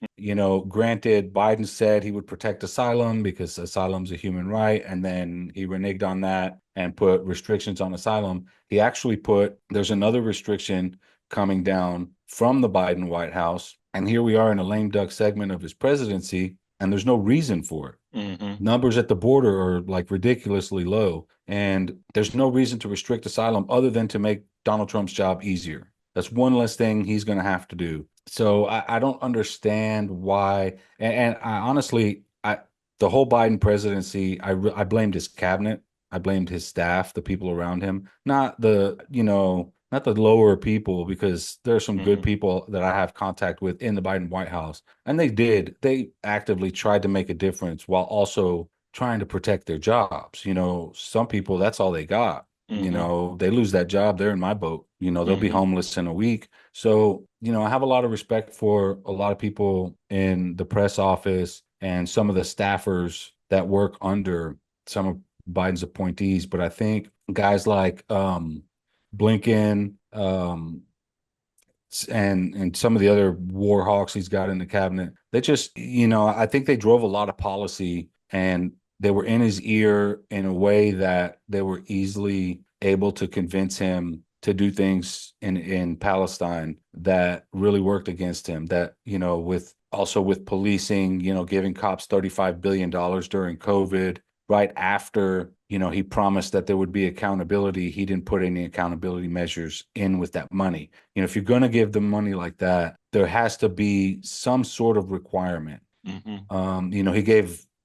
Granted, Biden said he would protect asylum because asylum's a human right, and then he reneged on that and put restrictions on asylum. He actually there's another restriction coming down from the Biden White House, and here we are in a lame duck segment of his presidency, and there's no reason for it. Hmm. Numbers at the border are like ridiculously low, and there's no reason to restrict asylum other than to make Donald Trump's job easier. That's one less thing he's going to have to do. So I don't understand why. And I honestly, the whole Biden presidency, I blamed his cabinet. I blamed his staff, the people around him, not the lower people, because there are some good Hmm. people that I have contact with in the Biden White House. And they actively tried to make a difference while also trying to protect their jobs. Some people, that's all they got. Hmm. They lose that job, they're in my boat. They'll be Hmm. homeless in a week. So, I have a lot of respect for a lot of people in the press office and some of the staffers that work under some of Biden's appointees. But I think guys like Blinken, and some of the other war hawks he's got in the cabinet, they just, I think they drove a lot of policy, and they were in his ear in a way that they were easily able to convince him to do things in Palestine that really worked against him. That, with policing, giving cops $35 billion during COVID, right after, he promised that there would be accountability. He didn't put any accountability measures in with that money. If you're going to give them money like that, there has to be some sort of requirement. Hmm.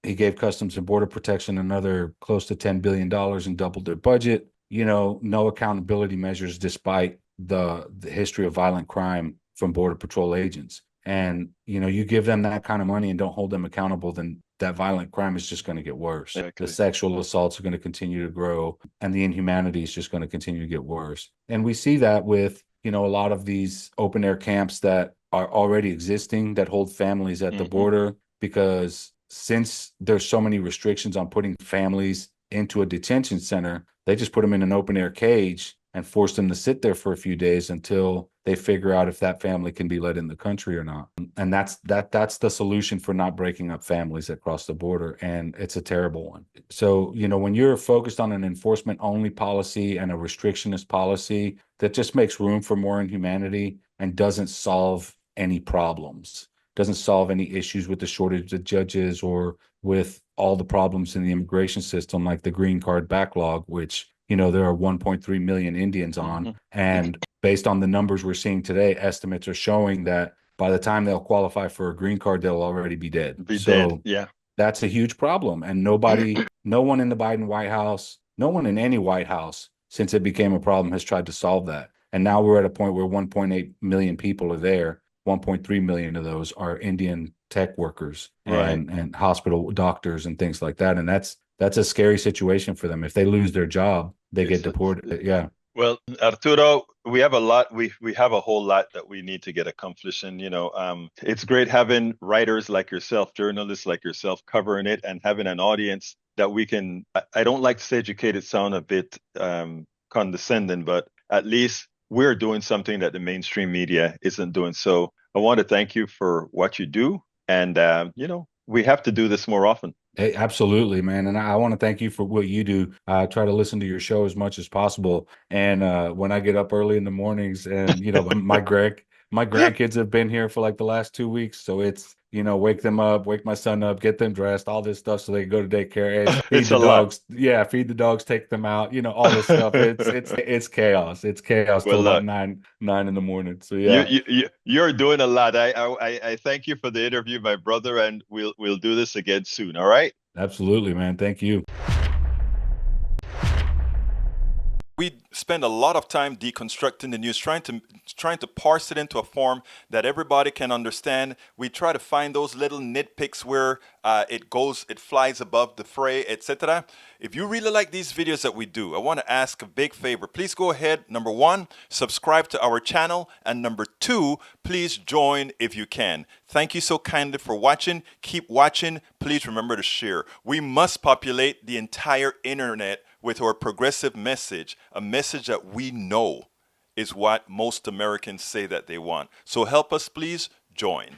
He gave Customs and Border Protection another close to $10 billion and doubled their budget. No accountability measures despite the history of violent crime from Border Patrol agents. And, you give them that kind of money and don't hold them accountable, then that violent crime is just going to get worse. The Exactly. sexual assaults are going to continue to grow, and the inhumanity is just going to continue to get worse. And we see that with, a lot of these open air camps that are already existing that hold families at the Hmm. border, because since there's so many restrictions on putting families into a detention center, they just put them in an open air cage and force them to sit there for a few days until they figure out if that family can be let in the country or not. And that's the solution for not breaking up families across the border. And it's a terrible one. So, when you're focused on an enforcement only policy and a restrictionist policy, that just makes room for more inhumanity and doesn't solve any problems, doesn't solve any issues with the shortage of judges or with all the problems in the immigration system, like the green card backlog, which, there are 1.3 million Indians on. Hmm. And based on the numbers we're seeing today, estimates are showing that by the time they'll qualify for a green card, they'll already be dead. Be dead. So Yeah. that's a huge problem. And no one in the Biden White House, no one in any White House since it became a problem has tried to solve that. And now we're at a point where 1.8 million people are there. 1.3 million of those are Indian tech workers Right. and hospital doctors and things like that. And that's a scary situation for them. If they lose their job, they get deported. Yeah. Well, Arturo, we have a lot. We have a whole lot that we need to get accomplished, and it's great having writers like yourself, journalists like yourself, covering it, and having an audience that we can. I don't like to say educated sound a bit condescending, but at least we're doing something that the mainstream media isn't doing. So I want to thank you for what you do, and we have to do this more often. Hey, absolutely, man. And I want to thank you for what you do. I try to listen to your show as much as possible. And when I get up early in the mornings, and my grandkids have been here for like the last 2 weeks, so wake them up, wake my son up, get them dressed, all this stuff so they can go to daycare. Hey, feed It's the a lot. dogs. Yeah, feed the dogs, take them out, all this stuff. It's chaos. It's chaos Well, till about look, nine in the morning. So you, yeah, you're doing a lot. I thank you for the interview, my brother, and we'll do this again soon. All right. absolutely, man. Thank you. We spend a lot of time deconstructing the news, trying to parse it into a form that everybody can understand. We try to find those little nitpicks where it flies above the fray, etc. If you really like these videos that we do, I want to ask a big favor. Please go ahead. Number one, subscribe to our channel, and number two, please join if you can. Thank you so kindly for watching. Keep watching. Please remember to share. We must populate the entire internet with our progressive message, a message that we know is what most Americans say that they want. So help us, please join.